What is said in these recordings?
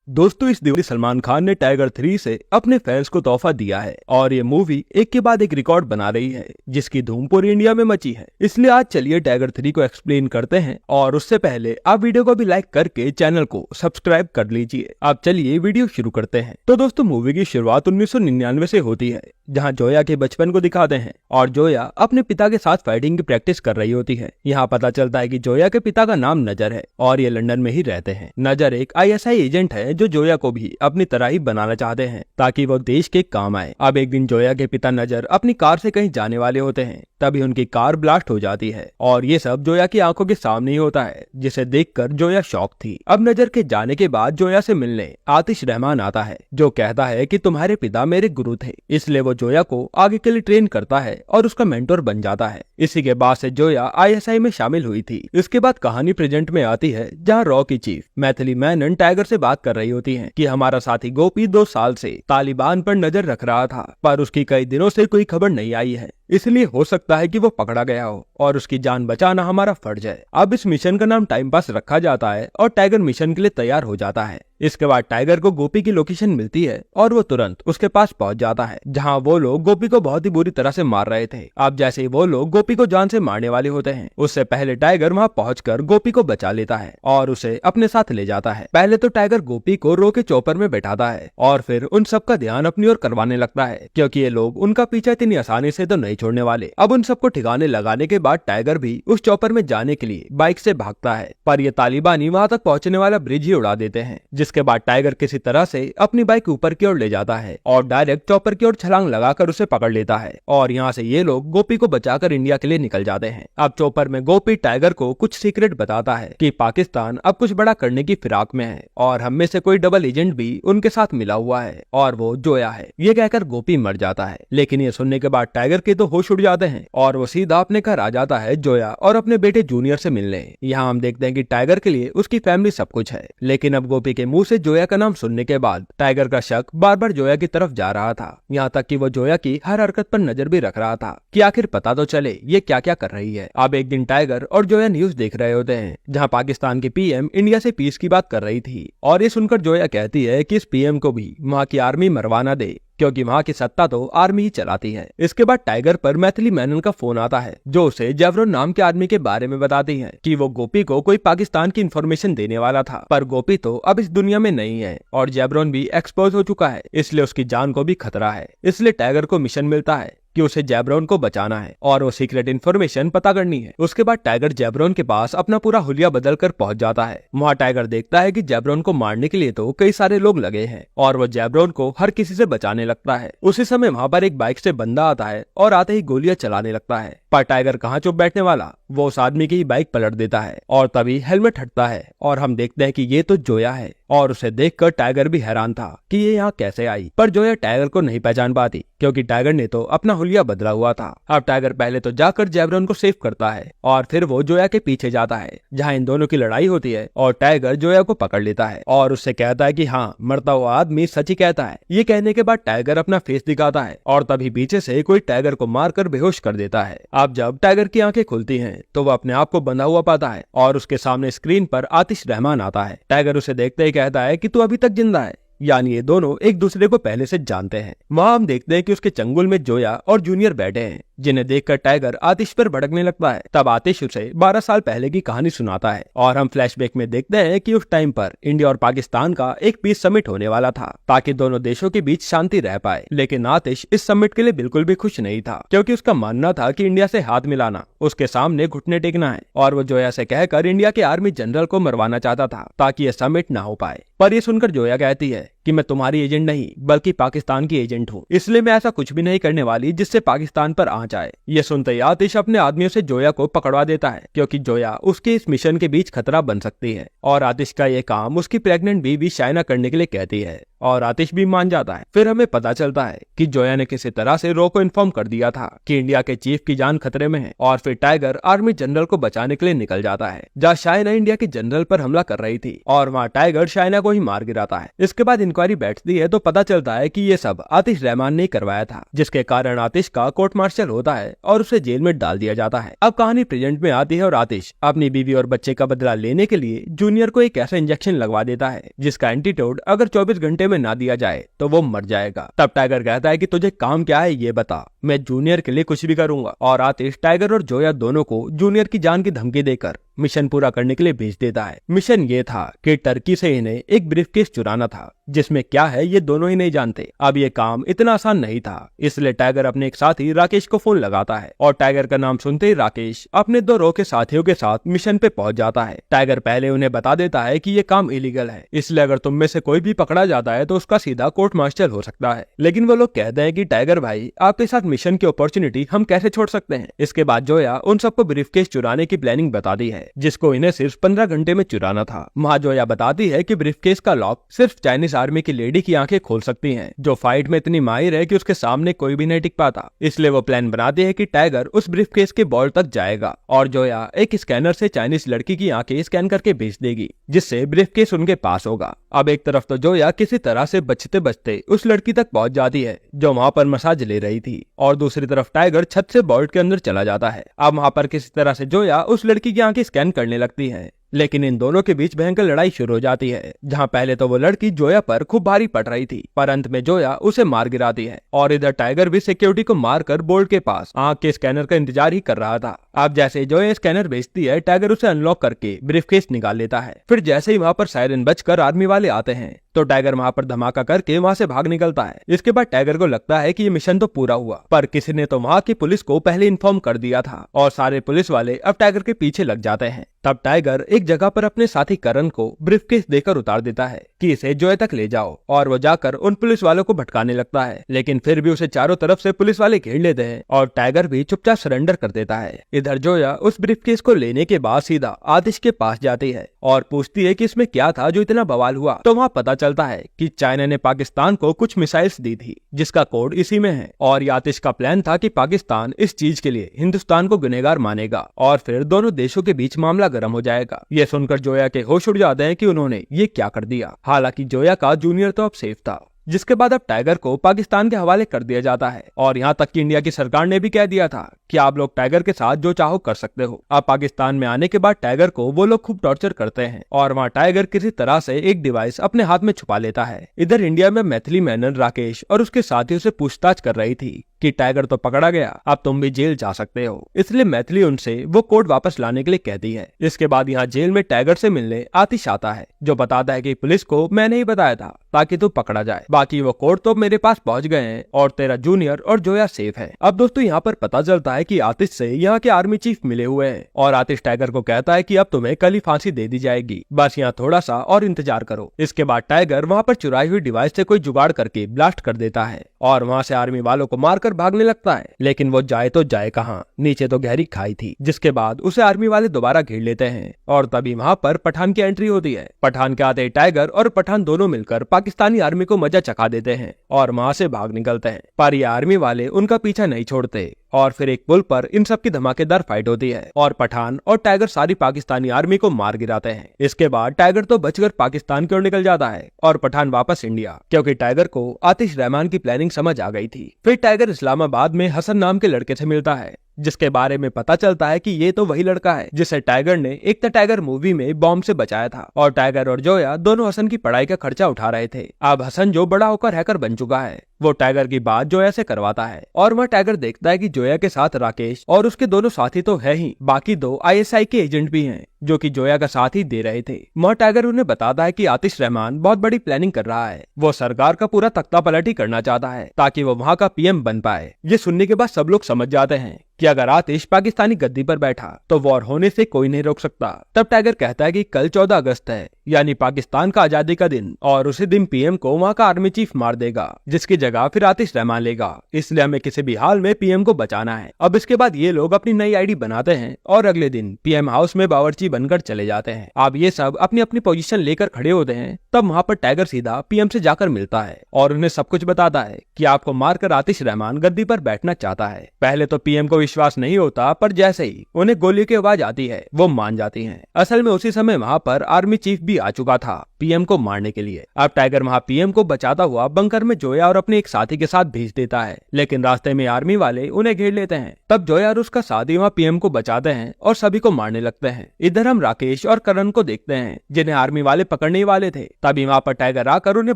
दोस्तों, इस दिवाली सलमान खान ने टाइगर 3 से अपने फैंस को तोहफा दिया है और ये मूवी एक के बाद एक रिकॉर्ड बना रही है जिसकी धूम पूरी इंडिया में मची है। इसलिए आज चलिए टाइगर 3 को एक्सप्लेन करते हैं और उससे पहले आप वीडियो को भी लाइक करके चैनल को सब्सक्राइब कर लीजिए। अब चलिए वीडियो शुरू करते हैं। तो दोस्तों, मूवी की शुरुआत 1999 से होती है जहाँ जोया के बचपन को दिखाते हैं और जोया अपने पिता के साथ फाइटिंग की प्रैक्टिस कर रही होती है। यहाँ पता चलता है कि जोया के पिता का नाम नजर है और ये लंदन में ही रहते हैं। नजर एक ISI एजेंट है जो जोया को भी अपनी तरह ही बनाना चाहते हैं ताकि वो देश के काम आए। अब एक दिन जोया के पिता नजर अपनी कार से कहीं जाने वाले होते हैं, तभी उनकी कार ब्लास्ट हो जाती है और ये सब जोया की आंखों के सामने ही होता है, जिसे देखकर जोया शॉक थी। अब नजर के जाने के बाद जोया से मिलने आतिश रहमान आता है जो कहता है कि तुम्हारे पिता मेरे गुरु थे, इसलिए वो जोया को आगे के लिए ट्रेन करता है और उसका मेंटोर बन जाता है। इसी के बाद से जोया ISI में शामिल हुई थी। इसके बाद कहानी प्रेजेंट में आती है जहाँ रॉ की चीफ मैथिली मेनन टाइगर से बात कर रही होती है कि हमारा साथी गोपी 2 साल से तालिबान पर नजर रख रहा था, पर उसकी कई दिनों से कोई खबर नहीं आई है, इसलिए हो सकता है कि वो पकड़ा गया हो और उसकी जान बचाना हमारा फर्ज है। अब इस मिशन का नाम टाइम पास रखा जाता है और टाइगर मिशन के लिए तैयार हो जाता है। इसके बाद टाइगर को गोपी की लोकेशन मिलती है और वो तुरंत उसके पास पहुंच जाता है जहां वो लोग गोपी को बहुत ही बुरी तरह से मार रहे थे। अब जैसे ही वो लोग गोपी को जान से मारने वाले होते हैं, उससे पहले टाइगर वहां पहुंचकर गोपी को बचा लेता है और उसे अपने साथ ले जाता है। पहले तो टाइगर गोपी को रो के चॉपर में बैठाता है और फिर उन सबका ध्यान अपनी ओर करवाने लगता है क्योंकि ये लोग उनका पीछा इतनी आसानी से तो नहीं छोड़ने वाले। अब उन सबको ठिकाने लगाने के बाद टाइगर भी उस चॉपर में जाने के लिए बाइक से भागता है, पर ये तालिबानी वहां तक पहुंचने वाला ब्रिज ही उड़ा देते हैं। जिसके बाद टाइगर किसी तरह से अपनी बाइक ऊपर की ओर ले जाता है और डायरेक्ट चॉपर की ओर छलांग लगाकर उसे पकड़ लेता है और यहाँ से ये लोग गोपी को बचाकर इंडिया के लिए निकल जाते हैं। अब चॉपर में गोपी टाइगर को कुछ सीक्रेट बताता है कि पाकिस्तान अब कुछ बड़ा करने की फिराक में है और हम में से कोई डबल एजेंट भी उनके साथ मिला हुआ है और वो जोया है। ये कहकर गोपी मर जाता है, लेकिन ये सुनने के बाद टाइगर के तो होश उड़ जाते हैं और वो सीधा अपने घर आ जाता है जोया और अपने बेटे जूनियर से मिलने। यहाँ हम देखते हैं कि टाइगर के लिए उसकी फैमिली सब कुछ है, लेकिन अब गोपी के मुंह से जोया का नाम सुनने के बाद टाइगर का शक बार बार जोया की तरफ जा रहा था। यहाँ तक कि वो जोया की हर हरकत पर नजर भी रख रहा था कि आखिर पता तो चले ये क्या क्या कर रही है। अब एक दिन टाइगर और जोया न्यूज देख रहे होते हैं जहाँ पाकिस्तान की PM इंडिया से पीस की बात कर रही थी और ये सुनकर जोया कहती है कि इस PM को भी वहाँ की आर्मी मरवाना दे क्योंकि वहाँ की सत्ता तो आर्मी ही चलाती है। इसके बाद टाइगर पर मैथिली मेनन का फोन आता है जो उसे जेवरॉन नाम के आदमी के बारे में बताती है कि वो गोपी को कोई पाकिस्तान की इंफॉर्मेशन देने वाला था, पर गोपी तो अब इस दुनिया में नहीं है और जेवरॉन भी एक्सपोज हो चुका है, इसलिए उसकी जान को भी खतरा है। इसलिए टाइगर को मिशन मिलता है कि उसे जेब्रॉन को बचाना है और वो सीक्रेट इन्फॉर्मेशन पता करनी है। उसके बाद टाइगर जेब्रॉन के पास अपना पूरा हुलिया बदल कर पहुंच जाता है। वहाँ टाइगर देखता है कि जेब्रॉन को मारने के लिए तो कई सारे लोग लगे हैं और वो जेब्रॉन को हर किसी से बचाने लगता है। उसी समय वहाँ पर एक बाइक से बंदा आता है और आते ही गोलियां चलाने लगता है, पर टाइगर कहाँ चुप बैठने वाला, वो उस आदमी की बाइक पलट देता है और तभी हेलमेट हटता है और हम देखते हैं कि ये तो जोया है और उसे देखकर टाइगर भी हैरान था कि ये यहाँ कैसे आई, पर जोया टाइगर को नहीं पहचान पाती क्योंकि टाइगर ने तो अपना हुलिया बदला हुआ था। अब टाइगर पहले तो जाकर जेब्रॉन को सेव करता है और फिर वो जोया के पीछे जाता है जहाँ इन दोनों की लड़ाई होती है और टाइगर जोया को पकड़ लेता है और उससे कहता है कि हाँ, मरता हुआ आदमी सच ही कहता है। ये कहने के बाद टाइगर अपना फेस दिखाता है और तभी पीछे से कोई टाइगर को मारकर बेहोश कर देता है। अब जब टाइगर की आंखें खुलती हैं तो वो अपने आप को बंधा हुआ पाता है और उसके सामने स्क्रीन पर आतिश रहमान आता है। टाइगर उसे देखते ही कहता है कि तू अभी तक जिंदा है, यानी ये दोनों एक दूसरे को पहले से जानते हैं। वहाँ हम देखते हैं कि उसके चंगुल में जोया और जूनियर बैठे हैं जिन्हें देखकर टाइगर आतिश पर भड़कने लगता है। तब आतिश उसे 12 साल पहले की कहानी सुनाता है और हम फ्लैशबैक में देखते हैं कि उस टाइम पर इंडिया और पाकिस्तान का एक पीस समिट होने वाला था ताकि दोनों देशों के बीच शांति रह पाए, लेकिन आतिश इस समिट के लिए बिल्कुल भी खुश नहीं था क्योंकि उसका मानना था कि इंडिया से हाथ मिलाना उसके सामने घुटने टेकना है और वो जोया से कहकर इंडिया के आर्मी जनरल को मरवाना चाहता था ताकि यह समिट न हो पाए। पर ये सुनकर जोया कहती है कि मैं तुम्हारी एजेंट नहीं बल्कि पाकिस्तान की एजेंट हूँ, इसलिए मैं ऐसा कुछ भी नहीं करने वाली जिससे पाकिस्तान पर आंच आए। ये सुनते ही आतिश अपने आदमियों से जोया को पकड़वा देता है क्योंकि जोया उसके इस मिशन के बीच खतरा बन सकती है और आतिश का ये काम उसकी प्रेग्नेंट बीवी शाइना करने के लिए कहती है और आतिश भी मान जाता है। फिर हमें पता चलता है कि जोया ने किसी तरह से रो को इन्फॉर्म कर दिया था कि इंडिया के चीफ की जान खतरे में है, और फिर टाइगर आर्मी जनरल को बचाने के लिए निकल जाता है जहाँ शाइना इंडिया के जनरल पर हमला कर रही थी, और वहाँ टाइगर शाइना को ही मार गिराता है। इसके बाद इंक्वायरी बैठती है तो पता चलता है कि ये सब आतिश रहमान ने करवाया था, जिसके कारण आतिश का कोर्ट मार्शल होता है और उसे जेल में डाल दिया जाता है। अब कहानी प्रेजेंट में आती है और आतिश अपनी बीवी और बच्चे का बदला लेने के लिए जूनियर को एक ऐसा इंजेक्शन लगवा देता है जिसका एंटीडोट अगर 24 घंटे में ना दिया जाए तो वो मर जाएगा। तब टाइगर कहता है कि तुझे काम क्या है ये बता, मैं जूनियर के लिए कुछ भी करूंगा। और आतिश टाइगर और जोया दोनों को जूनियर की जान की धमकी देकर मिशन पूरा करने के लिए भेज देता है। मिशन ये था कि टर्की से इन्हें एक ब्रीफकेस चुराना था जिसमें क्या है ये दोनों ही नहीं जानते। अब ये काम इतना आसान नहीं था, इसलिए टाइगर अपने एक साथी राकेश को फोन लगाता है और टाइगर का नाम सुनते ही राकेश अपने 2 रो के साथियों के साथ मिशन पे पहुंच जाता है। टाइगर पहले उन्हें बता देता है कि ये काम इलीगल है, इसलिए अगर तुम में से कोई भी पकड़ा जाता है तो उसका सीधा कोर्ट मार्शल हो सकता है। लेकिन वो लोग कहते हैं कि टाइगर भाई आपके साथ मिशन की अपॉर्चुनिटी हम कैसे छोड़ सकते हैं। इसके बाद जोया उन सबको ब्रीफकेस चुराने की प्लानिंग बताती है जिसको इन्हें सिर्फ 15 घंटे में चुराना था। वहाँ जोया बताती है कि ब्रीफकेस का लॉक सिर्फ चाइनीज आर्मी की लेडी की आंखें खोल सकती हैं, जो फाइट में इतनी माहिर है कि उसके सामने कोई भी नहीं टिक पाता। इसलिए वो प्लान बनाती है कि टाइगर उस ब्रीफकेस के बॉल तक जाएगा और जोया एक स्कैनर से चाइनीज लड़की की आंखें स्कैन करके भेज देगी, जिससे ब्रीफकेस उनके पास होगा। अब एक तरफ तो जोया किसी तरह से बचते बचते उस लड़की तक पहुंच जाती है जो वहाँ पर मसाज ले रही थी, और दूसरी तरफ टाइगर छत से बॉल्ट के अंदर चला जाता है। अब वहाँ पर किसी तरह से जोया उस लड़की की आंखें स्कैन करने लगती है, लेकिन इन दोनों के बीच भयंकर लड़ाई शुरू हो जाती है, जहां पहले तो वो लड़की जोया पर खूब भारी पड़ रही थी, पर अंत में जोया उसे मार गिराती है। और इधर टाइगर भी सिक्योरिटी को मारकर बोल्ट के पास आंख के स्कैनर का इंतजार ही कर रहा था। अब जैसे जोया स्कैनर भेजती है, टाइगर उसे अनलॉक करके ब्रीफकेस निकाल लेता है। फिर जैसे ही वहाँ पर सायरन बजकर आर्मी वाले आते हैं तो टाइगर वहाँ पर धमाका करके वहाँ से भाग निकलता है। इसके बाद टाइगर को लगता है कि ये मिशन तो पूरा हुआ, पर किसी ने तो वहाँ की पुलिस को पहले इन्फॉर्म कर दिया था और सारे पुलिस वाले अब टाइगर के पीछे लग जाते हैं। तब टाइगर एक जगह पर अपने साथी करण को ब्रीफकेस देकर उतार देता है कि इसे जोया तक ले जाओ, और वो जाकर उन पुलिस वालों को भटकाने लगता है, लेकिन फिर भी उसे चारों तरफ से पुलिस वाले घेर लेते हैं और टाइगर भी चुपचाप सरेंडर कर देता है। इधर जोया उस ब्रीफकेस को लेने के बाद सीधा आतिश के पास जाती है और पूछती है कि इसमें क्या था जो इतना बवाल हुआ। तो वहाँ पता चलता है कि चाइना ने पाकिस्तान को कुछ मिसाइल्स दी थी जिसका कोड इसी में है, और आतिश का प्लान था कि पाकिस्तान इस चीज के लिए हिंदुस्तान को गुनहगार मानेगा और फिर दोनों देशों के बीच मामला गर्म हो जाएगा। ये सुनकर जोया के होश उड़ जाते हैं कि उन्होंने ये क्या कर दिया। हालांकि जोया का जूनियर तो अब सेफ था, जिसके बाद अब टाइगर को पाकिस्तान के हवाले कर दिया जाता है, और यहाँ तक कि इंडिया की सरकार ने भी कह दिया था कि आप लोग टाइगर के साथ जो चाहो कर सकते हो। अब पाकिस्तान में आने के बाद टाइगर को वो लोग खूब टॉर्चर करते हैं और वहाँ टाइगर किसी तरह से एक डिवाइस अपने हाथ में छुपा लेता है। इधर इंडिया में मैथिली मेनन राकेश और उसके साथियों से पूछताछ कर रही थी कि टाइगर तो पकड़ा गया, अब तुम भी जेल जा सकते हो। इसलिए मैथिली उनसे वो कोड वापस लाने के लिए कहती है। इसके बाद यहाँ जेल में टाइगर से मिलने आतिश आता है, जो बताता है कि पुलिस को मैंने ही बताया था ताकि तू पकड़ा जाए, बाकी वो कोड तो मेरे पास पहुंच गए हैं और तेरा जूनियर और जोया सेफ है। अब दोस्तों यहाँ पर पता चलता है कि आतिश से यहाँ के आर्मी चीफ मिले हुए हैं और आतिश टाइगर को कहता है कि अब तुम्हें कल ही फांसी दे दी जाएगी, बस यहाँ थोड़ा सा और इंतजार करो। इसके बाद टाइगर वहाँ पर चुराई हुई डिवाइस से कोई जुगाड़ करके ब्लास्ट कर देता है और वहाँ से आर्मी वालों को मारकर भागने लगता है, लेकिन वो जाए तो जाए कहाँ, नीचे तो गहरी खाई थी। जिसके बाद उसे आर्मी वाले दोबारा घेर लेते हैं और तभी वहाँ पर पठान की एंट्री होती है। पठान के आते टाइगर और पठान दोनों मिलकर पाकिस्तानी आर्मी को मजा चखा देते हैं और वहाँ से भाग निकलते हैं, पर ये आर्मी वाले उनका पीछा नहीं छोड़ते और फिर एक पुल पर इन सब की धमाकेदार फाइट होती है और पठान और टाइगर सारी पाकिस्तानी आर्मी को मार गिराते हैं। इसके बाद टाइगर तो बचकर पाकिस्तान की ओर निकल जाता है और पठान वापस इंडिया, क्योंकि टाइगर को आतिश रहमान की प्लानिंग समझ आ गई थी। फिर टाइगर इस्लामाबाद में हसन नाम के लड़के से मिलता है, जिसके बारे में पता चलता है कि ये तो वही लड़का है जिसे टाइगर ने एक द टाइगर मूवी में बॉम्ब से बचाया था और टाइगर और जोया दोनों हसन की पढ़ाई का खर्चा उठा रहे थे। अब हसन जो बड़ा होकर हैकर बन चुका है, वो टाइगर की बात जोया से करवाता है और वह टाइगर देखता है कि जोया के साथ राकेश और उसके दोनों साथी तो है ही, बाकी 2 ISI के एजेंट भी हैं जो कि जोया का साथ ही दे रहे थे। वह टाइगर उन्हें बताता है कि आतिश रहमान बहुत बड़ी प्लानिंग कर रहा है, वो सरकार का पूरा तख्ता पलट करना चाहता है ताकि वो वहाँ का PM बन पाए। ये सुनने के बाद सब लोग समझ जाते हैं कि अगर आतिश पाकिस्तानी गद्दी पर बैठा तो वॉर होने से कोई नहीं रोक सकता। तब टाइगर कहता है कि कल 14 अगस्त है, यानी पाकिस्तान का आजादी का दिन, और उसी दिन PM को वहाँ का आर्मी चीफ मार देगा, जिसकी जगह जगह फिर आतिश रहमान लेगा, इसलिए हमें किसी भी हाल में पीएम को बचाना है। अब इसके बाद ये लोग अपनी नई आईडी बनाते हैं और अगले दिन पीएम हाउस में बावर्ची बनकर चले जाते हैं। अब ये सब अपनी अपनी पोजीशन लेकर खड़े होते हैं। तब वहाँ पर टाइगर सीधा पीएम से जाकर मिलता है और उन्हें सब कुछ बताता है कि आपको मारकर आतिश रहमान गद्दी पर बैठना चाहता है। पहले तो पीएम को विश्वास नहीं होता, पर जैसे ही उन्हें गोली की आवाज आती है वो मान जाती हैं। असल में उसी समय वहाँ पर आर्मी चीफ भी आ चुका था पीएम को मारने के लिए। अब टाइगर वहाँ पीएम को बचाता हुआ बंकर में जोया और अपने एक साथी के साथ भेज देता है, लेकिन रास्ते में आर्मी वाले उन्हें घेर लेते हैं। तब जोया और उसका साथी वहाँ पीएम को बचाते हैं और सभी को मारने लगते हैं। इधर हम राकेश और करण को देखते हैं जिन्हें आर्मी वाले पकड़ने वाले थे। तभी वहाँ पर टाइगर आकर उन्हें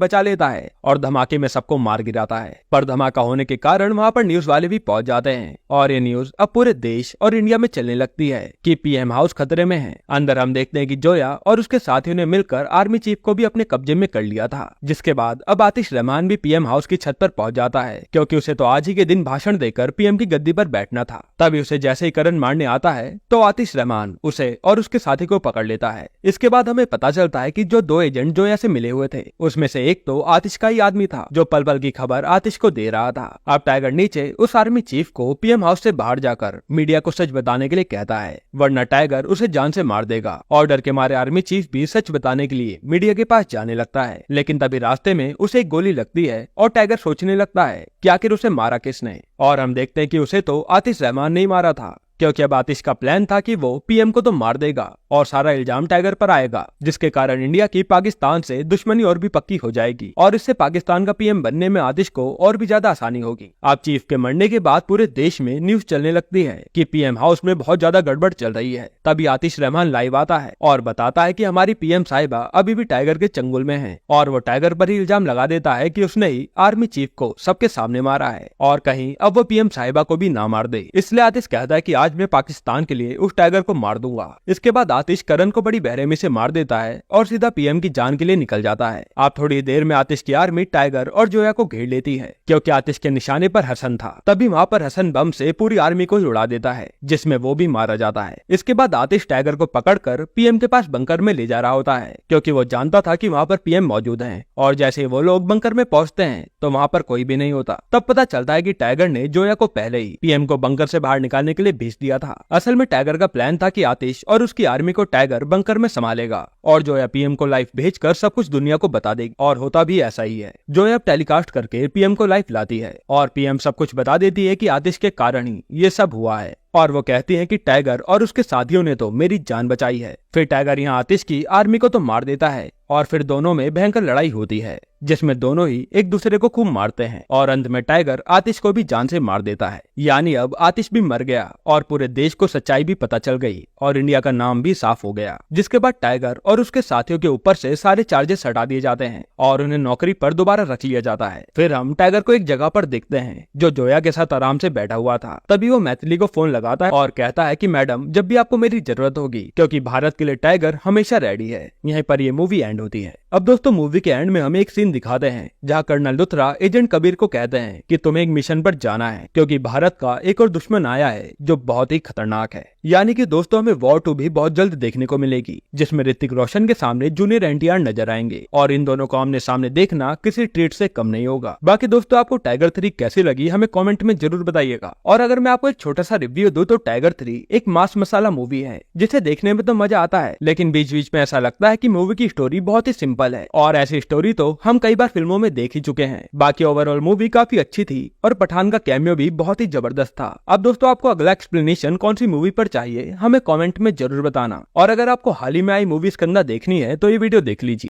बचा लेता है और धमाके में सबको मार गिराता है। पर धमाका होने के कारण वहाँ पर न्यूज वाले भी पहुंच जाते हैं और ये न्यूज अब पूरे देश और इंडिया में चलने लगती है कि पीएम हाउस खतरे में है। अंदर हम देखते हैं कि जोया और उसके साथियों ने मिलकर आर्मी चीफ को भी अपने कब्जे में कर लिया था। जिसके बाद अब आतिश रहमान भी पीएम हाउस की छत पर पहुंच जाता है, क्योंकि उसे तो आज ही के दिन भाषण देकर पीएम की गद्दी पर बैठना था। तभी उसे जैसे ही करण मारने आता है तो आतिश रहमान उसे और उसके साथी को पकड़ लेता है। इसके बाद हमें पता चलता है कि जो दो एजेंट जोया से मिले हुए थे उसमें से एक तो आतिश का ही आदमी था जो पल पल की खबर आतिश को दे रहा था। अब टाइगर नीचे उस आर्मी चीफ को पीएम हाउस से बाहर जाकर मीडिया को सच बताने के लिए कहता है, वरना टाइगर उसे जान से मार देगा। ऑर्डर के मारे आर्मी चीफ भी सच बताने के लिए मीडिया के पास जाने लगता है, लेकिन तभी रास्ते में उसे एक गोली लगती है और टाइगर सोचने लगता है कि आखिर उसे मारा किसने। और हम देखते हैं कि उसे तो आतिश रहमान ने ही मारा था, क्योंकि अब आतिश का प्लान था कि वो पीएम को तो मार देगा और सारा इल्जाम टाइगर पर आएगा, जिसके कारण इंडिया की पाकिस्तान से दुश्मनी और भी पक्की हो जाएगी और इससे पाकिस्तान का पीएम बनने में आतिश को और भी ज्यादा आसानी होगी। अब चीफ के मरने के बाद पूरे देश में न्यूज चलने लगती है कि पीएम हाउस में बहुत ज्यादा गड़बड़ चल रही है। तभी आतिश रहमान लाइव आता है और बताता है कि हमारी पीएम साहिबा अभी भी टाइगर के चंगुल में है और वो टाइगर पर ही इल्जाम लगा देता है कि उसने ही आर्मी चीफ को सबके सामने मारा है और कहीं अब वो पीएम साहिबा को भी ना मार दे। इसलिए आतिश कहता है कि आज मैं पाकिस्तान के लिए उस टाइगर को मार दूंगा। इसके बाद आतिश करण को बड़ी बेरहमी से मार देता है और सीधा पीएम की जान के लिए निकल जाता है। आप थोड़ी देर में आतिश की आर्मी टाइगर और जोया को घेर लेती है, क्योंकि आतिश के निशाने पर हसन था। तभी वहाँ पर हसन बम से पूरी आर्मी को उड़ा देता है, जिसमें वो भी मारा जाता है। इसके बाद आतिश टाइगर को पकड़कर पीएम के पास बंकर में ले जा रहा होता है, क्योंकि वो जानता था कि वहाँ पर पीएम मौजूद है। और जैसे ही वो लोग बंकर में पहुँचते हैं तो वहाँ पर कोई भी नहीं होता। तब पता चलता है कि टाइगर ने जोया को पहले ही पीएम को बंकर से बाहर निकालने के लिए भेज दिया था। असल में टाइगर का प्लान था कि आतिश और उसकी आर्मी को टाइगर बंकर में संभालेगा और जोया पीएम को लाइव भेजकर सब कुछ दुनिया को बता देगी। और होता भी ऐसा ही है। जोया अब टेलीकास्ट करके पीएम को लाइव लाती है और पीएम सब कुछ बता देती है कि आतिश के कारण ही ये सब हुआ है। और वो कहती है कि टाइगर और उसके साथियों ने तो मेरी जान बचाई है। फिर टाइगर यहाँ आतिश की आर्मी को तो मार देता है और फिर दोनों में भयंकर लड़ाई होती है, जिसमें दोनों ही एक दूसरे को खूब मारते हैं और अंत में टाइगर आतिश को भी जान से मार देता है। यानी अब आतिश भी मर गया और पूरे देश को सच्चाई भी पता चल गई और इंडिया का नाम भी साफ हो गया। जिसके बाद टाइगर और उसके साथियों के ऊपर से सारे चार्जेस हटा दिए जाते हैं और उन्हें नौकरी पर दोबारा रख लिया जाता है। फिर हम टाइगर को एक जगह पर देखते हैं जो जोया के साथ आराम से बैठा हुआ था। तभी वो मैथिली को फोन लगाता है और कहता है कि मैडम जब भी आपको मेरी जरूरत होगी, क्योंकि भारत के लिए टाइगर हमेशा रेडी है। यहीं पर ये मूवी एंड होती है। अब दोस्तों मूवी के एंड में हमें एक सीन दिखाते हैं जहाँ कर्नल लुथरा एजेंट कबीर को कहते हैं कि तुम्हें एक मिशन पर जाना है, क्योंकि भारत का एक और दुश्मन आया है जो बहुत ही खतरनाक है। यानी कि दोस्तों हमें वॉर 2 भी बहुत जल्द देखने को मिलेगी, जिसमें ऋतिक रोशन के सामने जूनियर एनटीआर नजर आएंगे और इन दोनों को आमने सामने देखना किसी ट्रीट से कम नहीं होगा। बाकी दोस्तों आपको टाइगर 3 कैसी लगी हमें कमेंट में जरूर बताइएगा। और अगर मैं आपको एक छोटा सा रिव्यू दूं तो टाइगर 3 एक मास मसाला मूवी है जिसे देखने में तो मजा आता है, लेकिन बीच बीच में ऐसा लगता है कि मूवी की स्टोरी बहुत ही सिंपल है और ऐसी स्टोरी तो हम कई बार फिल्मों में देख ही चुके हैं। बाकी ओवरऑल मूवी काफी अच्छी थी और पठान का कैमियो भी बहुत ही जबरदस्त था। अब दोस्तों आपको अगला एक्सप्लेनेशन कौन सी मूवी पर चाहिए हमें कमेंट में जरूर बताना और अगर आपको हाल ही में आई मूवीज कंधा देखनी है तो ये वीडियो देख लीजिए।